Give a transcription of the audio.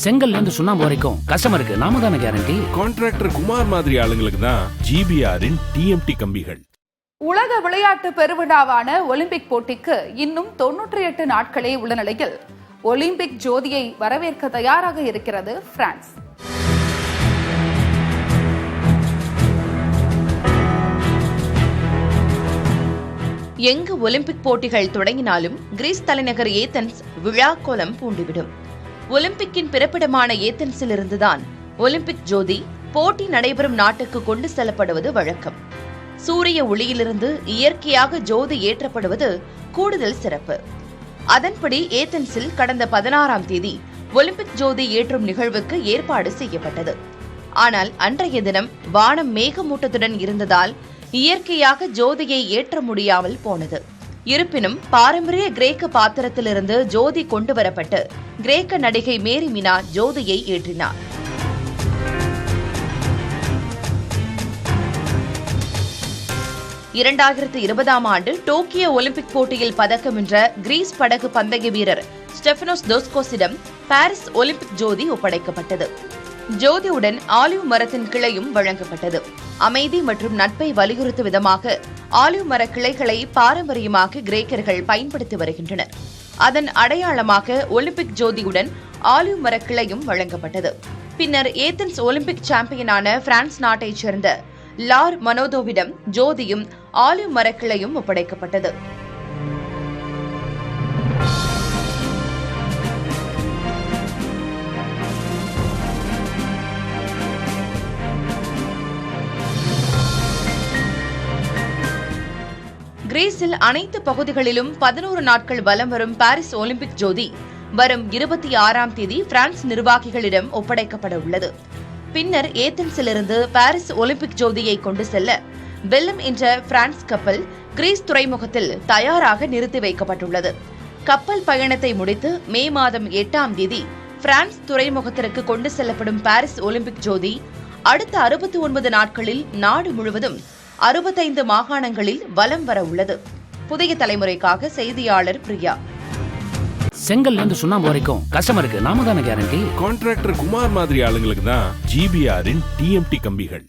செங்கல்ல இருந்து சுண்ணாம்பு வரைக்கும் கஸ்டமருக்கு நாம தானே கேரண்டி. கான்ட்ராக்டர் குமார் மாதிரி ஆளுங்களுக்கு தான் ஜிபிஆரின் டிஎம்டி கம்பிகள். உலக விளையாட்டு பெருவிழாவான ஒலிம்பிக் போட்டிக்கு இன்னும் 98 நாட்களே உள்ள நிலையில் ஒலிம்பிக் ஜோதியை வரவேற்க தயாராக இருக்கிறது பிரான்ஸ். எங்கு ஒலிம்பிக் போட்டிகள் தொடங்கினாலும் கிரீஸ் தலைநகர் ஏதென்ஸ் விழா கோலம் பூண்டிவிடும். ஒலிம்பிக்கின் பிறப்பிடமான ஏதென்ஸில் இருந்துதான் ஒலிம்பிக் ஜோதி போட்டி நடைபெறும் நாட்டுக்கு கொண்டு செல்லப்படுவது வழக்கம். சூரிய ஒளியிலிருந்து இயற்கையாக ஜோதி ஏற்றப்படுவது கூடுதல் சிறப்பு. அதன்படி ஏதென்ஸில் கடந்த 16ஆம் தேதி ஒலிம்பிக் ஜோதி ஏற்றும் நிகழ்வுக்கு ஏற்பாடு செய்யப்பட்டது. ஆனால் அன்றைய தினம் வானம் மேகமூட்டத்துடன் இருந்ததால் இயற்கையாக ஜோதியை ஏற்ற முடியாமல் போனது. இருப்பினும் பாரம்பரிய கிரேக்க பாத்திரத்திலிருந்து ஜோதி கொண்டுவரப்பட்டு கிரேக்க நடிகை மேரி மினா ஜோதியை ஏற்றினார். இரண்டாயிரத்து 20ஆம் ஆண்டு டோக்கியோ ஒலிம்பிக் போட்டியில் பதக்கம் வென்ற கிரீஸ் படகு பந்தய வீரர் ஸ்டெஃபனோஸ் தோஸ்கோஸிடம் பாரிஸ் ஒலிம்பிக் ஜோதி ஒப்படைக்கப்பட்டது. ஜோதியுடன் ஆலிவ் மரத்தின் கிளையும் வழங்கப்பட்டது. அமைதி மற்றும் நட்பை வலியுறுத்தும் விதமாக ஆலிவ் மர கிளைகளை பாரம்பரியமாக கிரேக்கர்கள் பயன்படுத்தி வருகின்றனர். அதன் அடையாளமாக ஒலிம்பிக் ஜோதியுடன் ஆலிவ் மர கிளையும் வழங்கப்பட்டது. பின்னர் ஏதென்ஸ் ஒலிம்பிக் சாம்பியனான பிரான்ஸ் நாட்டைச் சேர்ந்த லார் மனோதோவிடம் ஜோதியும் ஆலிவ் மரக்கிளையும் ஒப்படைக்கப்பட்டது. கிரீஸில் அனைத்து பகுதிகளிலும் 11 நாட்கள் வலம் வரும் பாரிஸ் ஒலிம்பிக் ஜோதி வரும் 26ஆம் தேதி பிரான்ஸ் நிர்வாகிகளிடம் ஒப்படைக்கப்பட உள்ளது. பின்னர் ஏதென்ஸிலிருந்து பாரிஸ் ஒலிம்பிக் ஜோதியை கொண்டு செல்ல பெல்லம் என்ற பிரான்ஸ் கப்பல் கிரீஸ் துறைமுகத்தில் தயாராக நிறுத்தி வைக்கப்பட்டுள்ளது. கப்பல் பயணத்தை முடித்து மே மாதம் 8ஆம் தேதி பிரான்ஸ் துறைமுகத்திற்கு கொண்டு செல்லப்படும் பாரிஸ் ஒலிம்பிக் ஜோதி அடுத்த 69 நாட்களில் நாடு முழுவதும் 65 மாகாணங்களில் வலம் வர உள்ளது. புதிய தலைமுறைக்காக செய்தியாளர் பிரியா. செங்கல்ல இருந்து சுண்ணாம்பு வரைக்கும் கஸ்டமருக்கு நாம தானே கேரண்டி. கான்ட்ராக்டர் குமார் மாதிரி ஆளுங்களுக்கு தான் ஜிபிஆரின் டிஎம்டி கம்பிகள்.